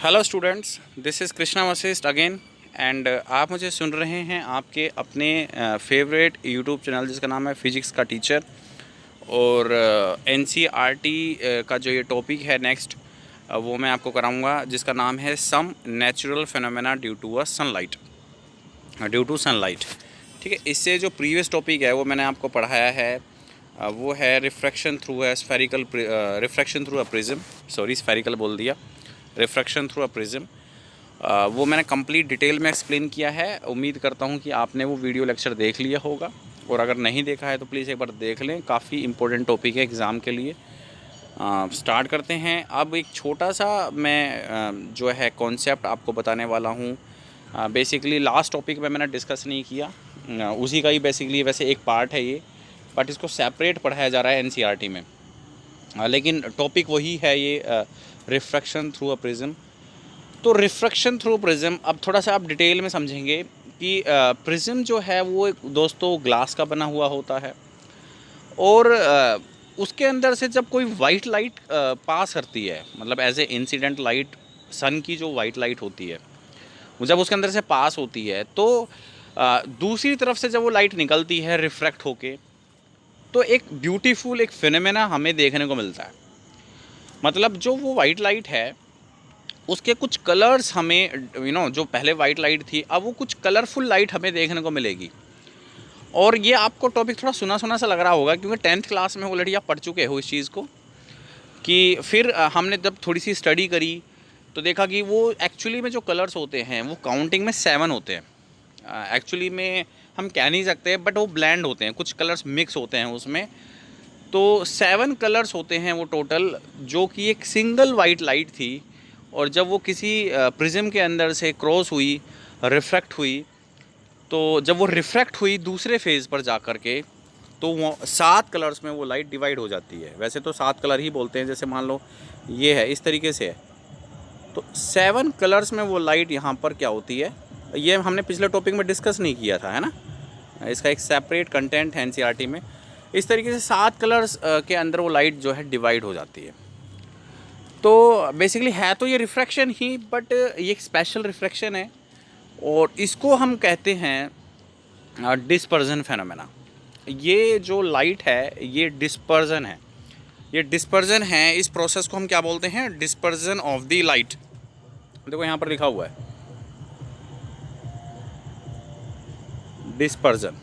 Hello students, this is Krishna Vashishtha again and आप मुझे सुन रहे हैं आपके अपने फेवरेट यूट्यूब चैनल जिसका नाम है फिजिक्स का टीचर। और एनसीईआरटी का जो ये टॉपिक है नेक्स्ट वो मैं आपको कराऊंगा, जिसका नाम है some natural phenomena due to sunlight. ठीक है, इससे जो प्रीवियस टॉपिक है वो मैंने आपको पढ़ाया है, वो है refraction through a prism. Sorry, spherical बोल दिया, रिफ्रैक्शन थ्रू अ प्रिज्म। वो मैंने कंप्लीट डिटेल में एक्सप्लेन किया है। उम्मीद करता हूँ कि आपने वो वीडियो लेक्चर देख लिया होगा, और अगर नहीं देखा है तो प्लीज़ एक बार देख लें। काफ़ी इंपॉर्टेंट टॉपिक है एग्ज़ाम के लिए। स्टार्ट करते हैं। अब एक छोटा सा मैं जो है कॉन्सेप्ट आपको बताने वाला हूँ। बेसिकली लास्ट टॉपिक में मैंने डिस्कस नहीं किया, उसी का ही बेसिकली वैसे एक पार्ट है ये, बट इसको सेपरेट पढ़ाया जा रहा है एनसीईआरटी में। लेकिन टॉपिक वही है ये, रिफ्रैक्शन थ्रू अ प्रिज्म। तो रिफ्रैक्शन थ्रू प्रिज्म, अब थोड़ा सा आप डिटेल में समझेंगे कि प्रिज्म जो है वो एक दोस्तों ग्लास का बना हुआ होता है, और उसके अंदर से जब कोई वाइट लाइट पास करती है, मतलब एज ए इंसिडेंट लाइट, सन की जो वाइट लाइट होती है वो जब उसके अंदर से पास होती है तो दूसरी तरफ से जब वो लाइट निकलती है रिफ्रैक्ट होके, तो एक ब्यूटीफुल एक फिनोमेना हमें देखने को मिलता है। मतलब जो वो वाइट लाइट है उसके कुछ कलर्स हमें जो पहले वाइट लाइट थी, अब वो कुछ कलरफुल लाइट हमें देखने को मिलेगी। और ये आपको टॉपिक थोड़ा सुना सुना सा लग रहा होगा, क्योंकि 10th क्लास में ऑलरेडी आप पढ़ चुके हो इस चीज़ को। कि फिर हमने जब थोड़ी सी स्टडी करी तो देखा कि वो एक्चुअली में जो कलर्स होते हैं वो काउंटिंग में 7 होते हैं। एक्चुअली में हम कह नहीं सकते, बट वो ब्लेंड होते हैं, कुछ कलर्स मिक्स होते हैं उसमें। तो 7 कलर्स होते हैं वो टोटल, जो कि एक सिंगल वाइट लाइट थी। और जब वो किसी प्रिज्म के अंदर से क्रॉस हुई, रिफ्रैक्ट हुई, तो जब वो रिफ्रैक्ट हुई दूसरे फेज़ पर जा कर के, तो वो 7 कलर्स में वो लाइट डिवाइड हो जाती है। वैसे तो 7 कलर ही बोलते हैं, जैसे मान लो ये है, इस तरीके से है। तो 7 कलर्स में वो लाइट यहाँ पर क्या होती है, ये हमने पिछले टॉपिक में डिस्कस नहीं किया था, है ना। इसका एक सेपरेट कंटेंट है एनसीईआरटी में। इस तरीके से 7 कलर्स के अंदर वो लाइट जो है डिवाइड हो जाती है। तो बेसिकली है तो ये रिफ्रैक्शन ही, बट ये एक स्पेशल रिफ्रैक्शन है, और इसको हम कहते हैं डिस्पर्जन फेनोमेना। ये जो लाइट है ये डिस्पर्जन है, ये डिस्पर्जन है। इस प्रोसेस को हम क्या बोलते हैं, डिस्पर्जन ऑफ द लाइट। देखो यहाँ पर लिखा हुआ है dispersion,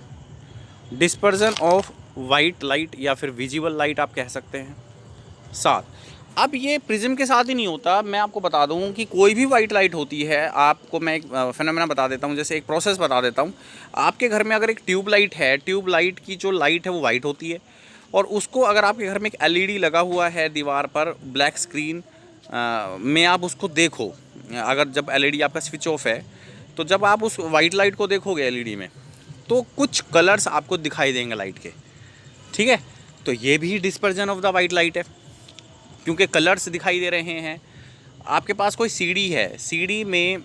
dispersion of white light, या फिर विजिबल लाइट आप कह सकते हैं। 7। अब ये प्रिज्म के साथ ही नहीं होता, मैं आपको बता दूं कि कोई भी वाइट लाइट होती है, आपको मैं एक फिनोमेना बता देता हूं, जैसे एक प्रोसेस बता देता हूं। आपके घर में अगर एक ट्यूब लाइट है, ट्यूब लाइट की जो लाइट है वो वाइट होती है, और उसको अगर आपके घर में एक एलईडी लगा हुआ है दीवार पर, ब्लैक स्क्रीन में आप उसको देखो, अगर जब एलईडी आपका स्विच ऑफ है, तो जब आप उस वाइट लाइट को देखोगे एलईडी में, तो कुछ कलर्स आपको दिखाई देंगे लाइट के। ठीक है, तो ये भी dispersion of the white light है, क्योंकि कलर्स दिखाई दे रहे हैं। आपके पास कोई सीढ़ी है, सीढ़ी में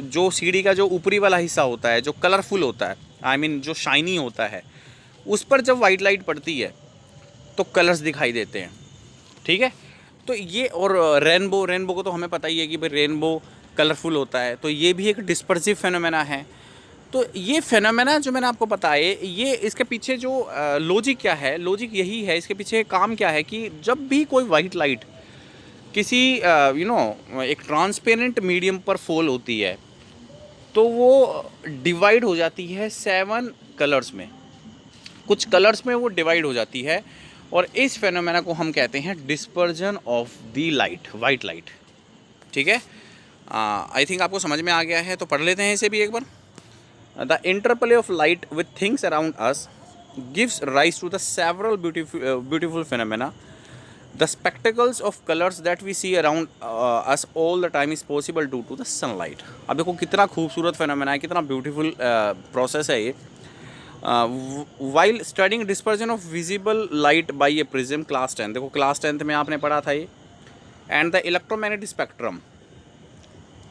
जो सीढ़ी का जो ऊपरी वाला हिस्सा होता है, जो कलरफुल होता है, आई मीन जो शाइनी होता है, उस पर जब वाइट लाइट पड़ती है तो कलर्स दिखाई देते हैं। ठीक है, तो ये, और रेनबो, रेनबो को तो हमें पता ही है कि भाई रेनबो कलरफुल होता है, तो ये भी एक डिस्पर्सिव फेनोमेना है। तो ये फेनोमेना जो मैंने आपको बताए, ये इसके पीछे जो लॉजिक क्या है, लॉजिक यही है, इसके पीछे काम क्या है कि जब भी कोई वाइट लाइट किसी एक ट्रांसपेरेंट मीडियम पर फॉल होती है, तो वो डिवाइड हो जाती है 7 कलर्स में, कुछ कलर्स में वो डिवाइड हो जाती है, और इस फेनोमेना को हम कहते हैं dispersion of the light, white light. ठीक है, आई थिंक आपको समझ में आ गया है, तो पढ़ लेते हैं इसे भी एक बार। The interplay of light with things around us gives rise to the several beautiful phenomena. The spectacles of colors that we see around us all the time is possible due to the sunlight. अब देखो कितना खूबसूरत phenomena है, कितना beautiful process है ये। While studying dispersion of visible light by a prism, class 10, देखो class 10th में आपने पढ़ा था ये, and the electromagnetic spectrum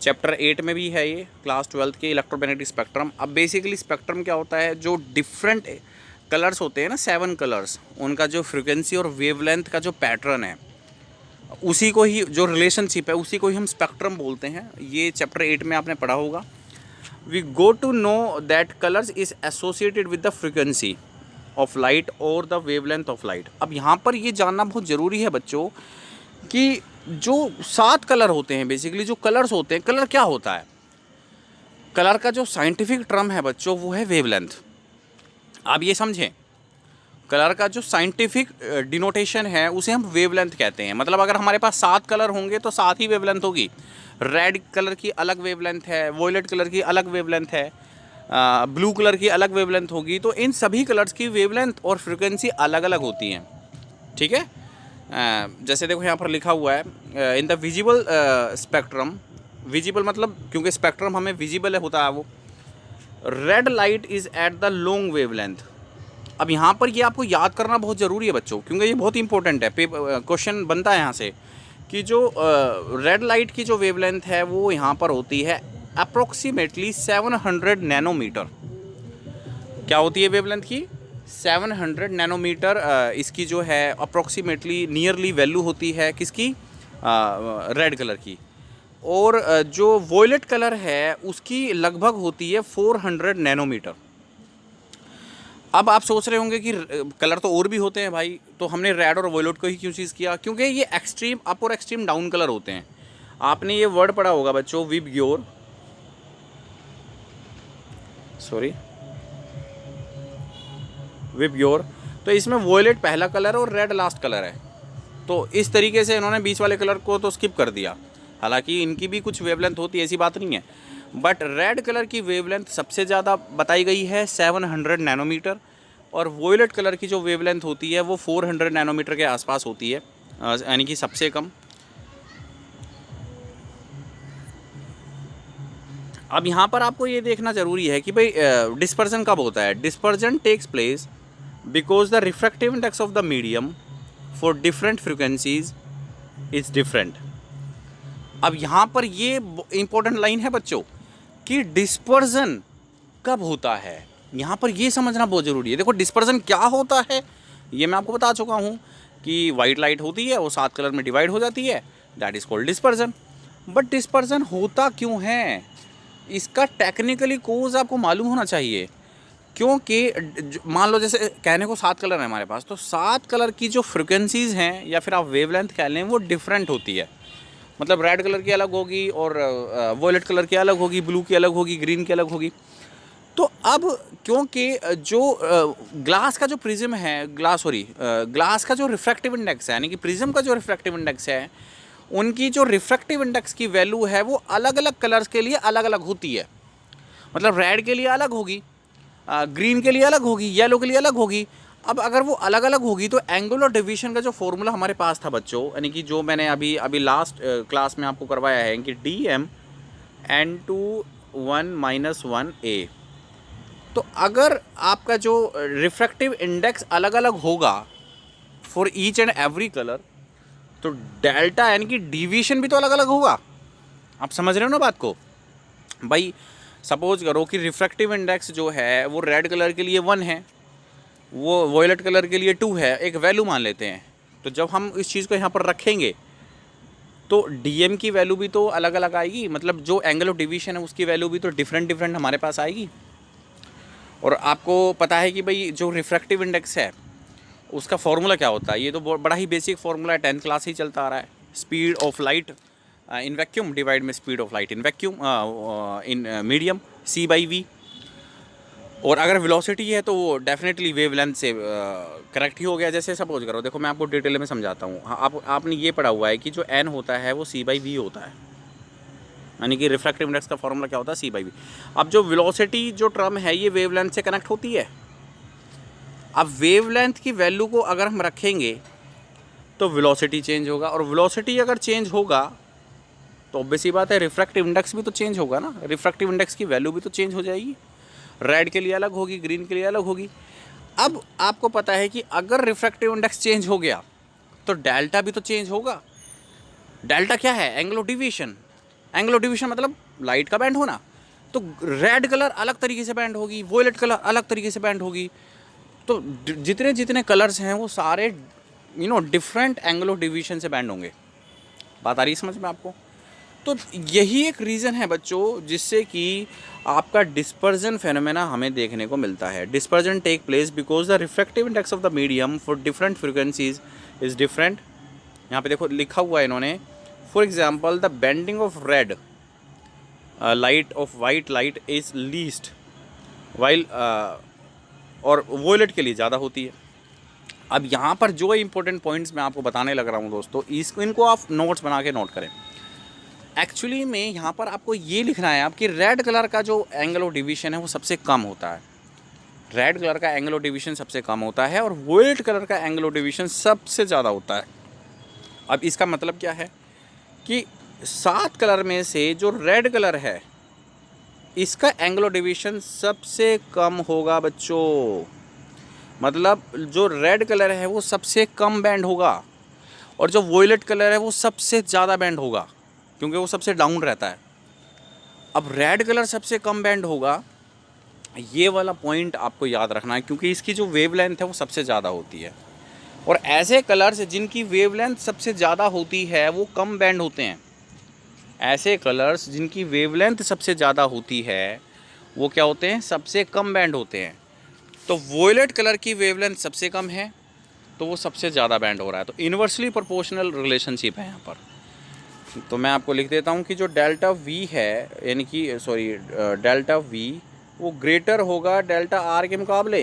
chapter 8 में भी है ये, क्लास 12th के इलेक्ट्रोमैग्नेटिक स्पेक्ट्रम। अब बेसिकली स्पेक्ट्रम क्या होता है, जो डिफरेंट कलर्स होते हैं ना, 7 कलर्स, उनका जो फ्रीक्वेंसी और वेवलेंथ का जो पैटर्न है, उसी को ही जो रिलेशनशिप है उसी को ही हम स्पेक्ट्रम बोलते हैं। ये चैप्टर 8 में आपने पढ़ा होगा। We go to know that colours is associated with the frequency of light और द वेवलेंथ ऑफ लाइट। अब यहाँ पर ये जानना बहुत ज़रूरी है बच्चों कि जो 7 कलर होते हैं, बेसिकली जो कलर्स होते हैं, कलर क्या होता है? कलर का जो साइंटिफिक टर्म है बच्चों वो है वेवलेंथ। आप ये समझें, कलर का जो साइंटिफिक डिनोटेशन है उसे हम वेवलेंथ कहते हैं। मतलब अगर हमारे पास 7 कलर होंगे तो 7 ही वेवलेंथ होगी। रेड कलर की अलग वेवलेंथ है, वॉयलेट कलर की अलग वेवलेंथ है, ब्लू कलर की अलग वेवलेंथ होगी। तो इन सभी कलर्स की वेवलेंथ और फ्रिक्वेंसी अलग अलग होती हैं, ठीक है। जैसे देखो यहाँ पर लिखा हुआ है in the visible spectrum. Visible मतलब क्योंकि स्पेक्ट्रम हमें विजिबल होता है वो। Red light is at the long wavelength. अब यहाँ पर ये आपको याद करना बहुत ज़रूरी है बच्चों, क्योंकि ये बहुत इंपॉर्टेंट है। क्वेश्चन बनता है यहाँ से कि जो रेड लाइट की जो वेवलेंथ है वो यहाँ पर होती है अप्रोक्सीमेटली 700 नैनोमीटर। क्या होती है वेवलेंथ की? 700 नैनोमीटर। इसकी जो है अप्रोक्सीमेटली नियरली वैल्यू होती है किसकी? रेड कलर की। और जो वॉयलेट कलर है उसकी लगभग होती है 400 नैनोमीटर। अब आप सोच रहे होंगे कि कलर तो और भी होते हैं भाई, तो हमने रेड और वॉयलेट को ही क्यों चीज़ किया? क्योंकि ये एक्सट्रीम अप और एक्सट्रीम डाउन कलर होते हैं। आपने ये वर्ड पढ़ा होगा बच्चों, विबग्योर, सॉरी विबग्योर। तो इसमें वॉयलेट पहला कलर और रेड लास्ट कलर है। तो इस तरीके से इन्होंने बीच वाले कलर को तो स्किप कर दिया। हालांकि इनकी भी कुछ वेवलेंथ होती है, ऐसी बात नहीं है, बट रेड कलर की वेवलेंथ सबसे ज़्यादा बताई गई है 700 नैनोमीटर। और वॉयलेट कलर की जो वेवलेंथ होती है वो 400 नैनोमीटर के आसपास होती है, यानी कि सबसे कम। अब यहाँ पर आपको ये देखना ज़रूरी है कि भाई डिस्पर्जन कब होता है। Dispersion takes place because the refractive index of the medium for different frequencies is different. अब यहाँ पर ये इंपॉर्टेंट लाइन है बच्चों कि डिस्पर्जन कब होता है, यहाँ पर ये समझना बहुत ज़रूरी है। देखो डिस्पर्जन क्या होता है ये मैं आपको बता चुका हूँ कि वाइट लाइट होती है वो 7 कलर में डिवाइड हो जाती है, that is called dispersion. But dispersion होता क्यों है, इसका टेक्निकली कोज आपको मालूम होना चाहिए। क्योंकि मान लो जैसे कहने को 7 कलर है हमारे पास, तो 7 कलर की जो फ्रिक्वेंसीज़ हैं या फिर आप वेवलेंथ कह लें वो डिफरेंट होती है। मतलब रेड कलर की अलग होगी और वॉयलेट कलर की अलग होगी, ब्लू की अलग होगी, ग्रीन की अलग होगी। तो अब क्योंकि जो ग्लास का जो प्रिज्म है, ग्लास का जो रिफ्रैक्टिव इंडेक्स है, यानी कि प्रिज्म का जो रिफ्रैक्टिव इंडेक्स है, उनकी जो रिफ्रैक्टिव इंडेक्स की वैल्यू है वो अलग अलग कलर्स के लिए अलग अलग होती है। मतलब रेड के लिए अलग होगी, ग्रीन के लिए अलग होगी, येलो के लिए अलग होगी। अब अगर वो अलग अलग होगी तो एंगुलर डिवीजन का जो फॉर्मूला हमारे पास था बच्चों, यानी कि जो मैंने अभी लास्ट क्लास में आपको करवाया है कि dm(n)(1-1a)। तो अगर आपका जो रिफ्रैक्टिव इंडेक्स अलग अलग होगा for each and every colour, तो डेल्टा यानी कि डिवीजन भी तो अलग अलग होगा। आप समझ रहे हो ना बात को भाई? सपोज करो कि रिफ्रैक्टिव इंडेक्स जो है वो रेड कलर के लिए 1 है, वो वॉयलेट कलर के लिए 2 है, एक वैल्यू मान लेते हैं। तो जब हम इस चीज़ को यहाँ पर रखेंगे तो डीएम की वैल्यू भी तो अलग अलग आएगी। मतलब जो एंगल ऑफ डिवीजन है उसकी वैल्यू भी तो डिफरेंट हमारे पास आएगी। और आपको पता है कि भाई जो रिफ्रैक्टिव इंडेक्स है उसका फॉर्मूला क्या होता है, ये तो बड़ा ही बेसिक फॉर्मूला है, 10th क्लास ही चलता आ रहा है। Speed of light in vacuum divide में speed of light in vacuum in medium c/v। और अगर वेलोसिटी है तो वो डेफिनेटली वेवलेंथ से करेक्ट ही हो गया। जैसे सपोज करो, देखो मैं आपको डिटेल में समझाता हूँ। आपने ये पढ़ा हुआ है कि जो n होता है वो c/v होता है, यानी कि रिफ्रैक्टिव इंडेक्स का फॉर्मूला क्या होता है, c/v। अब जो वेलोसिटी जो टर्म है ये वेवलेंथ से कनेक्ट होती है। अब वेवलेंथ की वैल्यू को अगर हम रखेंगे तो वेलोसिटी चेंज होगा, और वेलोसिटी अगर चेंज होगा तो ऑब्वियस ही बात है रिफ्रैक्टिव इंडेक्स भी तो चेंज होगा ना। रिफ्रैक्टिव इंडेक्स की वैल्यू भी तो चेंज हो जाएगी, रेड के लिए अलग होगी, ग्रीन के लिए अलग होगी। अब आपको पता है कि अगर रिफ्रैक्टिव इंडेक्स चेंज हो गया तो डेल्टा भी तो चेंज होगा। डेल्टा क्या है? Angle of division. Angle of division मतलब लाइट का बैंड होना। तो रेड कलर अलग तरीके से बैंड होगी, वॉयलेट कलर अलग तरीके से बैंड होगी। तो जितने जितने कलर्स हैं वो सारे डिफरेंट एंगल ऑफ डिवीजन से बैंड होंगे। बात आ रही है समझ में आपको? तो यही एक रीज़न है बच्चों जिससे कि आपका डिस्पर्जन फेनोमेना हमें देखने को मिलता है। Dispersion take place because the refractive index of the medium for different frequencies is different. यहाँ पे देखो लिखा हुआ है इन्होंने, for example the bending of red light of white light is least while और वोलेट के लिए ज़्यादा होती है। अब यहाँ पर जो इंपॉर्टेंट पॉइंट्स मैं आपको बताने लग रहा हूँ दोस्तों, इनको आप नोट्स बना के नोट करें। एक्चुअली में यहाँ पर आपको ये लिखना है आप कि रेड कलर का जो एंगल ऑफ डिवीजन है वो सबसे कम होता है। रेड कलर का एंगल ऑफ डिवीजन सबसे कम होता है और वोलेट कलर का एंगल ऑफ डिवीजन सबसे ज़्यादा होता है। अब इसका मतलब क्या है कि 7 कलर में से जो रेड कलर है इसका एंगल ऑफ डिवीजन सबसे कम होगा बच्चों। मतलब जो रेड कलर है वो सबसे कम बैंड होगा और जो वोलेट कलर है वो सबसे ज़्यादा बैंड होगा क्योंकि वो सबसे डाउन रहता है। अब रेड कलर सबसे कम बैंड होगा, ये वाला पॉइंट आपको याद रखना है क्योंकि इसकी जो वेवलेंथ है वो सबसे ज़्यादा होती है। और ऐसे कलर्स जिनकी वेवलेंथ सबसे ज़्यादा होती है वो कम बैंड होते हैं। ऐसे कलर्स जिनकी वेवलेंथ सबसे ज़्यादा होती है वो क्या होते हैं? सबसे कम बैंड होते हैं। तो वोलेट कलर की वेवलेंथ सबसे कम है तो वो सबसे ज़्यादा बैंड हो रहा है। तो इन्वर्सली प्रोपोर्शनल रिलेशनशिप है यहाँ पर। तो मैं आपको लिख देता हूँ कि जो डेल्टा वी है यानी कि डेल्टा वी वो ग्रेटर होगा डेल्टा आर के मुकाबले।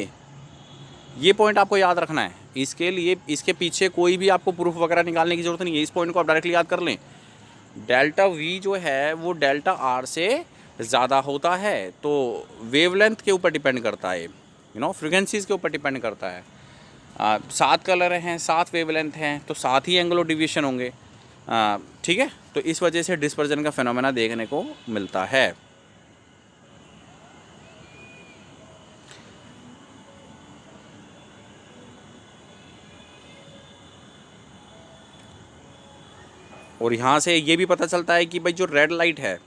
ये पॉइंट आपको याद रखना है। इसके लिए इसके पीछे कोई भी आपको प्रूफ वगैरह निकालने की ज़रूरत नहीं है, इस पॉइंट को आप डायरेक्टली याद कर लें। डेल्टा वी जो है वो डेल्टा आर से ज़्यादा होता है। तो वेवलेंथ के ऊपर डिपेंड करता है, फ्रीक्वेंसीज़ के ऊपर डिपेंड करता है। 7 कलर हैं, 7 वेवलेंथ हैं, तो 7 ही एंगल ऑफ डिवीजन होंगे। ठीक है, तो इस वजह से डिस्पर्जन का फेनोमेना देखने को मिलता है। और यहाँ से ये भी पता चलता है कि भाई जो रेड लाइट है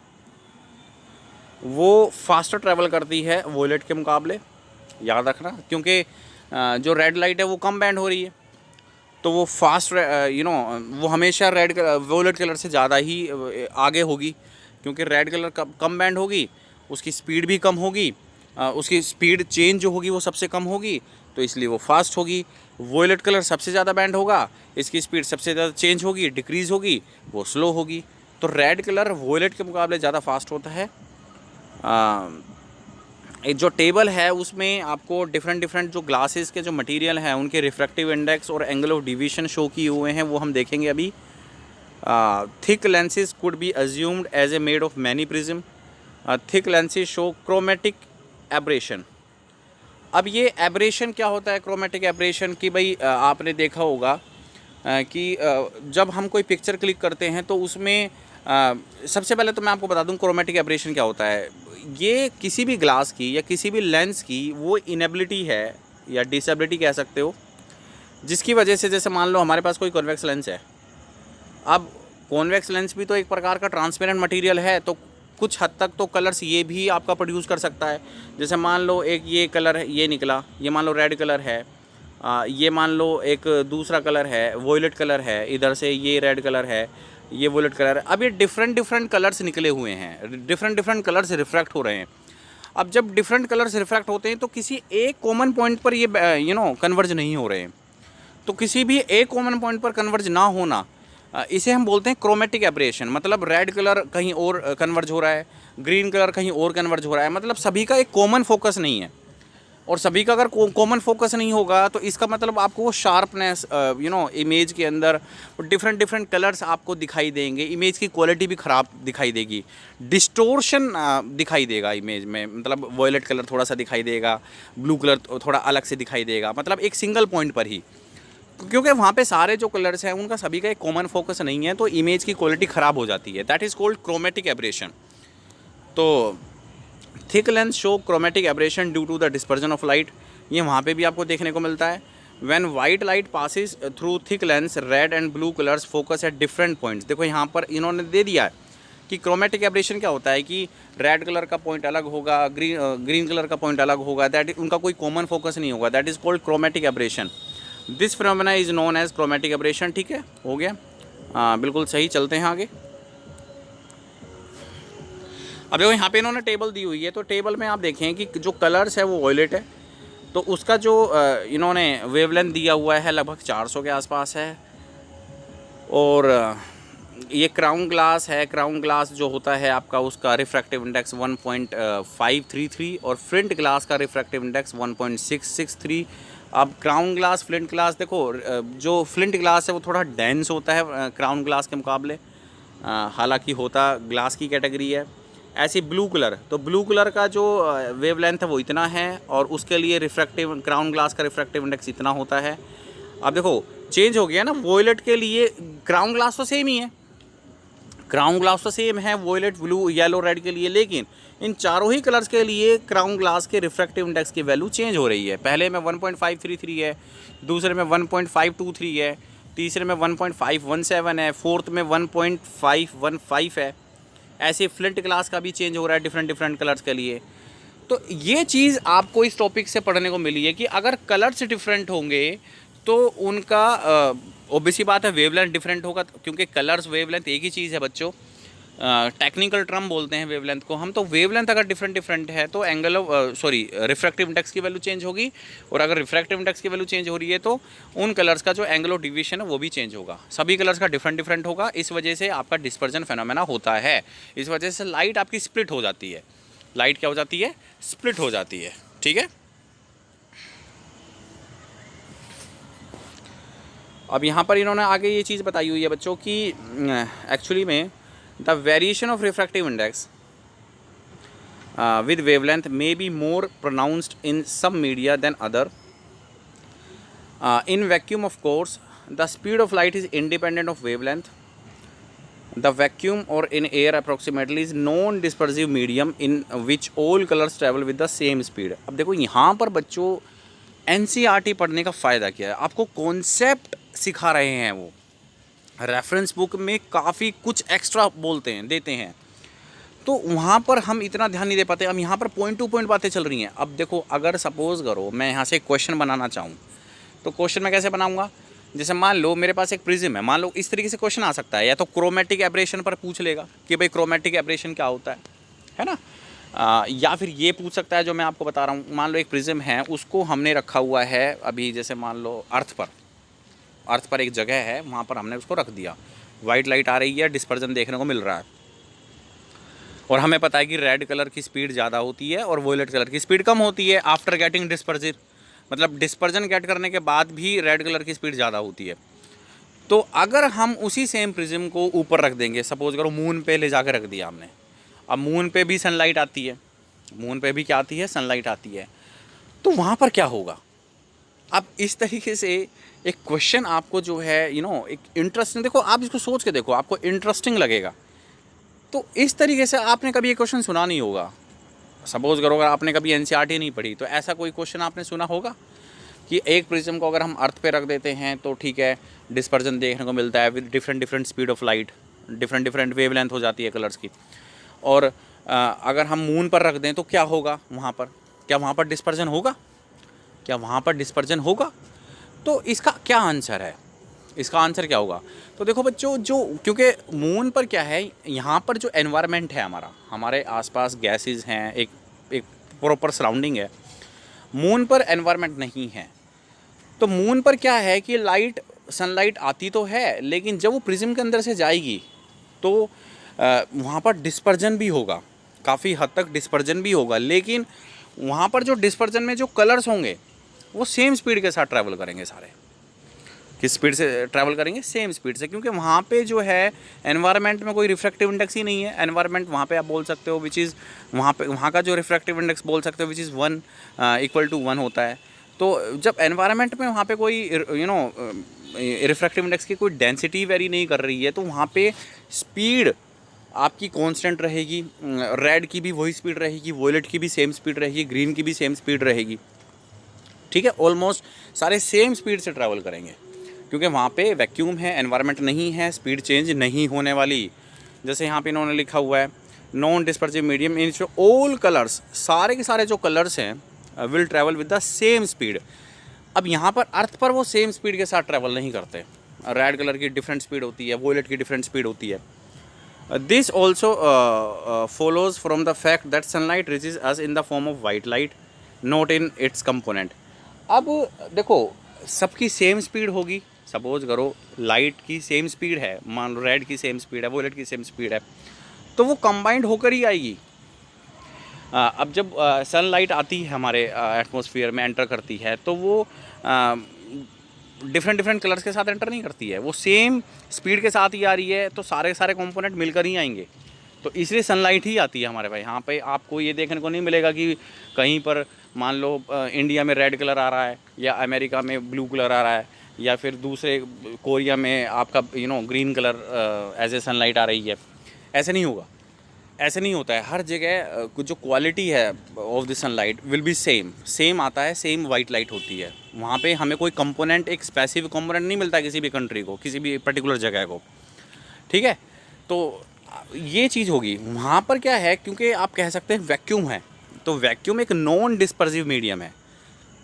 वो फास्टर ट्रैवल करती है वोलेट के मुकाबले, याद रखना, क्योंकि जो रेड लाइट है वो कम बैंड हो रही है तो वो फास्ट वो हमेशा वोलेट कलर से ज़्यादा ही आगे होगी क्योंकि रेड कलर कम बैंड होगी, उसकी स्पीड भी कम होगी, उसकी स्पीड चेंज जो होगी वो सबसे कम होगी तो इसलिए वो फास्ट होगी। वोलेट कलर सबसे ज़्यादा बैंड होगा, इसकी स्पीड सबसे ज़्यादा चेंज होगी, डिक्रीज़ होगी, वो स्लो होगी। तो रेड कलर वोलेट के मुकाबले ज़्यादा फास्ट होता है। एक जो टेबल है उसमें आपको डिफरेंट जो ग्लासेस के जो मटेरियल हैं उनके रिफ्रैक्टिव इंडेक्स और एंगल ऑफ डिवीजन शो किए हुए हैं, वो हम देखेंगे अभी। Thick lenses could be assumed as a made of many prism. Thick lenses show chromatic aberration. अब ये एब्रेशन क्या होता है? क्रोमेटिक एब्रेशन की भाई आपने देखा होगा कि जब हम कोई पिक्चर क्लिक करते हैं तो उसमें सबसे पहले तो मैं आपको बता दूं क्रोमेटिक एब्रेशन क्या होता है। ये किसी भी ग्लास की या किसी भी लेंस की वो इनेबिलिटी है या डिसेबिलिटी कह सकते हो, जिसकी वजह से जैसे मान लो हमारे पास कोई कॉन्वेक्स लेंस है। अब कॉन्वेक्स लेंस भी तो एक प्रकार का ट्रांसपेरेंट मटेरियल है, तो कुछ हद तक तो कलर्स ये भी आपका प्रोड्यूस कर सकता है। जैसे मान लो एक ये कलर है, ये निकला, ये मान लो रेड कलर है, ये मान लो एक दूसरा कलर है वोलेट कलर है, इधर से ये रेड कलर है, ये वोलेट कलर है। अब ये डिफरेंट कलर्स निकले हुए हैं, डिफरेंट कलर्स रिफ्रैक्ट हो रहे हैं। अब जब डिफरेंट कलर्स रिफ्रैक्ट होते हैं तो किसी एक कॉमन पॉइंट पर ये कन्वर्ज नहीं हो रहे हैं। तो किसी भी एक कॉमन पॉइंट पर कन्वर्ज ना होना, इसे हम बोलते हैं क्रोमेटिक एब्रेशन। मतलब रेड कलर कहीं और कन्वर्ज हो रहा है, ग्रीन कलर कहीं और कन्वर्ज हो रहा है, मतलब सभी का एक कॉमन फोकस नहीं है। और सभी का अगर कॉमन फोकस नहीं होगा तो इसका मतलब आपको वो शार्पनेस इमेज के अंदर डिफरेंट कलर्स आपको दिखाई देंगे, इमेज की क्वालिटी भी ख़राब दिखाई देगी, डिस्टोर्शन दिखाई देगा इमेज में। मतलब वॉयलेट कलर थोड़ा सा दिखाई देगा, ब्लू कलर थोड़ा अलग से दिखाई देगा, मतलब एक सिंगल पॉइंट पर ही, क्योंकि वहाँ पे सारे जो कलर्स हैं उनका सभी का एक कॉमन फोकस नहीं है, तो इमेज की क्वालिटी ख़राब हो जाती है। That is called chromatic aberration. तो thick lens show chromatic aberration due to the dispersion of light, ये वहाँ पे भी आपको देखने को मिलता है। When white light passes through thick lens red and blue colours focus at different points. देखो यहाँ पर इन्होंने दे दिया है कि क्रोमेटिक एब्रेशन क्या होता है कि रेड कलर का पॉइंट अलग होगा, ग्रीन कलर का पॉइंट अलग होगा, दैट उनका कोई कॉमन फोकस नहीं होगा, that is called chromatic aberration. This phenomena is known as chromatic aberration. ठीक है, हो गया। हाँ बिल्कुल सही, चलते हैं आगे। अब देखो यहाँ पे इन्होंने टेबल दी हुई है, तो टेबल में आप देखें कि जो कलर्स है वो वॉयलेट है, तो उसका जो इन्होंने वेवलेंथ दिया हुआ है लगभग 400 के आसपास है। और ये क्राउन ग्लास है, क्राउन ग्लास जो होता है आपका उसका रिफ्रैक्टिव इंडेक्स 1.533 और फ्लिंट ग्लास का रिफ्रैक्टिव इंडेक्स 1.663। अब क्राउन ग्लास, फ्लिंट ग्लास, देखो जो फ्लिंट ग्लास है वो थोड़ा डेंस होता है क्राउन ग्लास के मुकाबले, हालांकि होता ग्लास की कैटेगरी है। ऐसे ब्लू कलर, तो ब्लू कलर का जो वेवलेंथ है वो इतना है और उसके लिए रिफ्रैक्टिव, क्राउन ग्लास का रिफ्रैक्टिव इंडेक्स इतना होता है। अब देखो चेंज हो गया ना, वॉयलेट के लिए क्राउन ग्लास तो सेम ही है, क्राउन ग्लास तो सेम है वॉयलेट, ब्लू, येलो, रेड के लिए, लेकिन इन चारों ही कलर्स के लिए क्राउन ग्लास के रिफ्रैक्टिव इंडेक्स की वैल्यू चेंज हो रही है। पहले में 1.533 है, दूसरे में 1.523 है, तीसरे में 1.517 है, फोर्थ में 1.515 है। ऐसे फ्लिंट ग्लास का भी चेंज हो रहा है डिफरेंट डिफरेंट कलर्स के लिए। तो ये चीज़ आपको इस टॉपिक से पढ़ने को मिली है कि अगर कलर्स डिफरेंट होंगे तो उनका ऑब्वियसली बात है वेवलेंथ डिफरेंट होगा, क्योंकि कलर्स वेवलेंथ एक ही चीज़ है बच्चों, टेक्निकल टर्म बोलते हैं वेवलेंथ को हम। तो वेवलेंथ अगर डिफरेंट डिफरेंट है तो एंगल ऑफ रिफ्रैक्टिव इंडेक्स की वैल्यू चेंज होगी, और अगर रिफ्रैक्टिव इंडेक्स की वैल्यू चेंज हो रही है तो उन कलर्स का जो एंगल ऑफ डिवीजन है वो भी चेंज होगा, सभी कलर्स का डिफरेंट डिफरेंट होगा। इस वजह से आपका डिस्पर्जन फेनोमेना होता है, इस वजह से लाइट आपकी स्प्लिट हो जाती है। लाइट क्या हो जाती है? स्प्लिट हो जाती है। ठीक है, अब यहाँ पर इन्होंने आगे ये चीज़ बताई हुई है बच्चों कि एक्चुअली में the variation of refractive index with wavelength may be more pronounced in some media than other. In vacuum, of course, the speed of light is independent of wavelength. The vacuum or in air approximately is non-dispersive medium in which all colors travel with the same speed. अब देखो यहाँ पर बच्चों NCERT पढ़ने का फ़ायदा क्या है, आपको कॉन्सेप्ट सिखा रहे हैं वो। रेफरेंस बुक में काफ़ी कुछ एक्स्ट्रा बोलते हैं, देते हैं, तो वहाँ पर हम इतना ध्यान नहीं दे पाते। अब यहाँ पर पॉइंट टू पॉइंट बातें चल रही हैं। अब देखो अगर सपोज़ करो मैं यहाँ से क्वेश्चन बनाना चाहूँ तो क्वेश्चन मैं कैसे बनाऊँगा, जैसे मान लो मेरे पास एक प्रिज्म है, मान लो इस तरीके से क्वेश्चन आ सकता है, या तो क्रोमेटिक एब्रेशन पर पूछ लेगा कि भाई क्रोमेटिक एब्रेशन क्या होता है ना, या फिर ये पूछ सकता है जो मैं आपको बता रहा हूँ। मान लो एक प्रिज्म है, उसको हमने रखा हुआ है अभी, जैसे मान लो अर्थ पर एक जगह है, वहाँ पर हमने उसको रख दिया, वाइट लाइट आ रही है, डिस्पर्जन देखने को मिल रहा है, और हमें पता है कि रेड कलर की स्पीड ज़्यादा होती है और वॉयलेट कलर की स्पीड कम होती है आफ्टर गेटिंग डिस्पर्जन, मतलब डिस्पर्जन गेट करने के बाद भी रेड कलर की स्पीड ज़्यादा होती है। तो अगर हम उसी सेम प्रिज्म को ऊपर रख देंगे, सपोज करो मून पे ले जाकर रख दिया हमने, अब मून पे भी सनलाइट आती है, मून पे भी क्या आती है? सनलाइट आती है, तो वहाँ पर क्या होगा? अब इस तरीके से एक क्वेश्चन आपको जो है एक इंटरेस्टिंग, देखो आप इसको सोच के देखो, आपको इंटरेस्टिंग लगेगा। तो इस तरीके से आपने कभी ये क्वेश्चन सुना नहीं होगा। सपोज करो अगर आपने कभी NCERT नहीं पढ़ी तो ऐसा कोई क्वेश्चन आपने सुना होगा कि एक प्रिज्म को अगर हम अर्थ पे रख देते हैं तो ठीक है, डिस्पर्जन देखने को मिलता है with different different speed of light, different different wavelength हो जाती है कलर्स की, और अगर हम मून पर रख दें तो क्या होगा वहाँ पर? क्या वहाँ पर डिस्पर्जन होगा? क्या वहाँ पर डिस्पर्जन होगा? तो इसका क्या आंसर है? इसका आंसर क्या होगा? तो देखो बच्चों, जो क्योंकि मून पर क्या है, यहाँ पर जो एनवायरनमेंट है हमारे आसपास गैसेस हैं, एक प्रॉपर सराउंडिंग है। मून पर एनवायरनमेंट नहीं है, तो मून पर क्या है कि सनलाइट आती तो है, लेकिन जब वो प्रिज्म के अंदर से जाएगी तो वहाँ पर डिस्पर्जन भी होगा, काफ़ी हद तक डिस्पर्जन भी होगा, लेकिन वहाँ पर जो डिस्पर्जन में जो कलर्स होंगे वो सेम स्पीड के साथ ट्रैवल करेंगे। सारे किस स्पीड से ट्रैवल करेंगे? सेम स्पीड से, क्योंकि वहाँ पे जो है एनवायरनमेंट में कोई रिफ्रैक्टिव इंडेक्स ही नहीं है। एनवायरनमेंट वहाँ पे आप बोल सकते हो विच इज़, वहाँ का जो रिफ्रैक्टिव इंडेक्स बोल सकते हो विच इज़ 1 = 1 होता है। तो जब एनवायरनमेंट में वहाँ पे कोई रिफ्रैक्टिव इंडेक्स की कोई डेंसिटी वेरी नहीं कर रही है, तो वहाँ पे स्पीड आपकी कांस्टेंट रहेगी। रेड की भी वही स्पीड रहेगी, वॉयलेट की भी सेम स्पीड रहेगी, ग्रीन की भी सेम स्पीड रहेगी। ठीक है, ऑलमोस्ट सारे सेम स्पीड से ट्रैवल करेंगे, क्योंकि वहाँ पे वैक्यूम है, एनवायरनमेंट नहीं है, स्पीड चेंज नहीं होने वाली। जैसे यहाँ पे इन्होंने लिखा हुआ है non dispersive medium in all colours, सारे के सारे जो कलर्स हैं will travel with the same speed. अब यहाँ पर अर्थ पर वो सेम स्पीड के साथ ट्रैवल नहीं करते, रेड कलर की डिफरेंट स्पीड होती है, वोलेट की डिफरेंट स्पीड होती है। This also follows from the fact that sunlight reaches us in the form of white light, not in its component। अब देखो, सबकी सेम स्पीड होगी, सपोज करो लाइट की सेम स्पीड है, मान लो रेड की सेम स्पीड है, वोलेट की सेम स्पीड है, तो वो कंबाइंड होकर ही आएगी। अब जब सनलाइट आती है हमारे एटमॉस्फेयर में, एंटर करती है, तो वो डिफरेंट डिफरेंट कलर्स के साथ एंटर नहीं करती है, वो सेम स्पीड के साथ ही आ रही है, तो सारे सारे कंपोनेंट मिलकर ही आएंगे। तो इसलिए सनलाइट ही आती है हमारे भाई। यहाँ पे आपको ये देखने को नहीं मिलेगा कि कहीं पर मान लो इंडिया में रेड कलर आ रहा है, या अमेरिका में ब्लू कलर आ रहा है, या फिर दूसरे कोरिया में आपका green colour as a sunlight आ रही है। ऐसे नहीं होगा, ऐसे नहीं होता है। हर जगह जो क्वालिटी है of the sunlight will be same आता है, सेम वाइट लाइट होती है। वहाँ पे हमें कोई कंपोनेंट, एक स्पेसिफिक कंपोनेंट नहीं मिलता किसी भी कंट्री को, किसी भी पर्टिकुलर जगह को, ठीक है। तो ये चीज़ होगी। वहाँ पर क्या है, क्योंकि आप कह सकते हैं वैक्यूम है, तो वैक्यूम एक नॉन डिस्पर्सिव मीडियम है,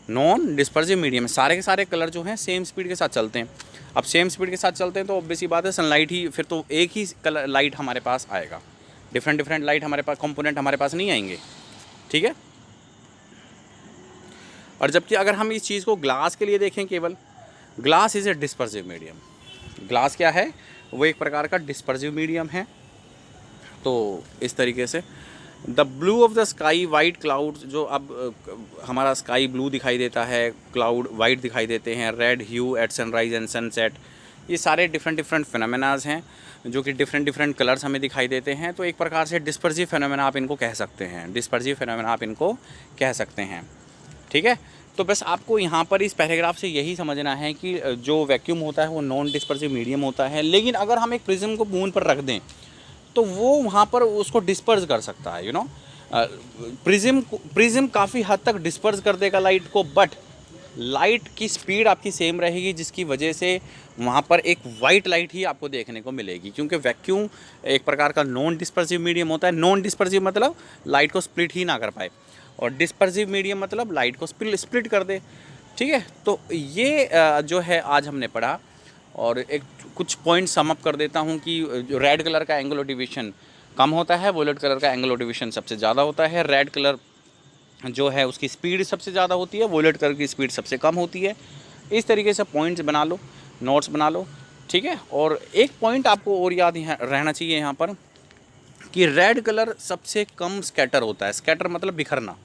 नॉन डिस्पर्सिव मीडियम है। सारे के सारे कलर जो हैं सेम स्पीड के साथ चलते हैं। अब सेम स्पीड के साथ चलते हैं तो ऑब्वियस सी बात है, सनलाइट ही फिर तो एक ही कलर लाइट हमारे पास आएगा, डिफरेंट डिफरेंट लाइट हमारे पास, कंपोनेंट हमारे पास नहीं आएंगे, ठीक है। और जबकि अगर हम इस चीज़ को ग्लास के लिए देखें, केवल glass is a dispersive medium. Glass क्या है, वो एक प्रकार का डिस्पर्सिव मीडियम है। तो इस तरीके से the blue of the sky, white cloud, जो अब हमारा स्काई ब्लू दिखाई देता है, क्लाउड वाइट दिखाई देते हैं, red hue at sunrise and sunset, ये सारे डिफरेंट डिफरेंट फिनोमेनाज हैं जो कि डिफरेंट डिफरेंट कलर्स हमें दिखाई देते हैं। तो एक प्रकार से डिस्पर्सिव फिनोमेना आप इनको कह सकते हैं, डिस्पर्सिव फिनोमेना आप इनको कह सकते हैं, ठीक है। तो बस आपको यहाँ पर इस पैराग्राफ से यही समझना है कि जो वैक्यूम होता है वो नॉन डिस्पर्सिव मीडियम होता है, लेकिन अगर हम एक प्रिज्म को मून पर रख दें तो वो वहाँ पर उसको डिस्पर्स कर सकता है, प्रिज्म काफ़ी हद तक डिस्पर्स कर देगा लाइट को, बट लाइट की स्पीड आपकी सेम रहेगी, जिसकी वजह से वहाँ पर एक वाइट लाइट ही आपको देखने को मिलेगी, क्योंकि वैक्यूम एक प्रकार का नॉन डिस्पर्सिव मीडियम होता है। नॉन डिस्पर्सिव मतलब लाइट को स्प्लिट ही ना कर पाए, और डिस्पर्सिव मीडियम मतलब लाइट को स्प्लिट कर दे, ठीक है। तो ये जो है आज हमने पढ़ा, और एक कुछ पॉइंट सम अप कर देता हूँ कि रेड कलर का एंगुलर डिवीजन कम होता है, वोलेट कलर का एंगुलर डिवीजन सबसे ज़्यादा होता है। रेड कलर जो है उसकी स्पीड सबसे ज़्यादा होती है, वोलेट कलर की स्पीड सबसे कम होती है। इस तरीके से पॉइंट्स बना लो, नोट्स बना लो, ठीक है। और एक पॉइंट आपको और याद रहना चाहिए यहाँ पर कि रेड कलर सबसे कम स्कैटर होता है। स्कैटर मतलब बिखरना।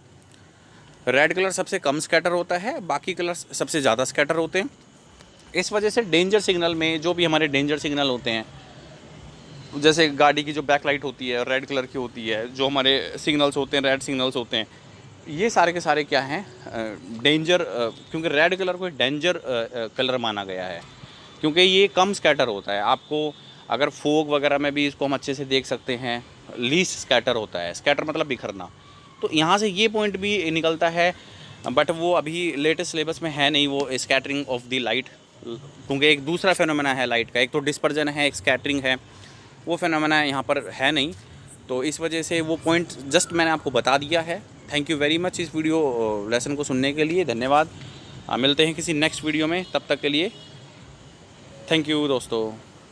रेड कलर सबसे कम स्कैटर होता है, बाकी कलर सबसे ज़्यादा स्कैटर होते हैं। इस वजह से डेंजर सिग्नल में, जो भी हमारे डेंजर सिग्नल होते हैं, जैसे गाड़ी की जो बैकलाइट होती है रेड कलर की होती है, जो हमारे सिग्नल्स होते हैं रेड सिग्नल्स होते हैं, ये सारे के सारे क्या हैं, डेंजर, क्योंकि रेड कलर को डेंजर कलर माना गया है, क्योंकि ये कम स्कैटर होता है। आपको अगर फोग वगैरह में भी इसको हम अच्छे से देख सकते हैं, लीस्ट स्कैटर होता है। स्कैटर मतलब बिखरना। तो यहाँ से ये पॉइंट भी निकलता है, बट वो अभी लेटेस्ट सिलेबस में है नहीं, वो स्कैटरिंग ऑफ द लाइट, क्योंकि एक दूसरा फेनोमेना है लाइट का, एक तो डिस्पर्जन है, एक स्कैटरिंग है, वो फेनोमेना यहाँ पर है नहीं। तो इस वजह से वो पॉइंट जस्ट मैंने आपको बता दिया है। थैंक यू वेरी मच इस वीडियो लेसन को सुनने के लिए, धन्यवाद। मिलते हैं किसी नेक्स्ट वीडियो में, तब तक के लिए थैंक यू दोस्तों।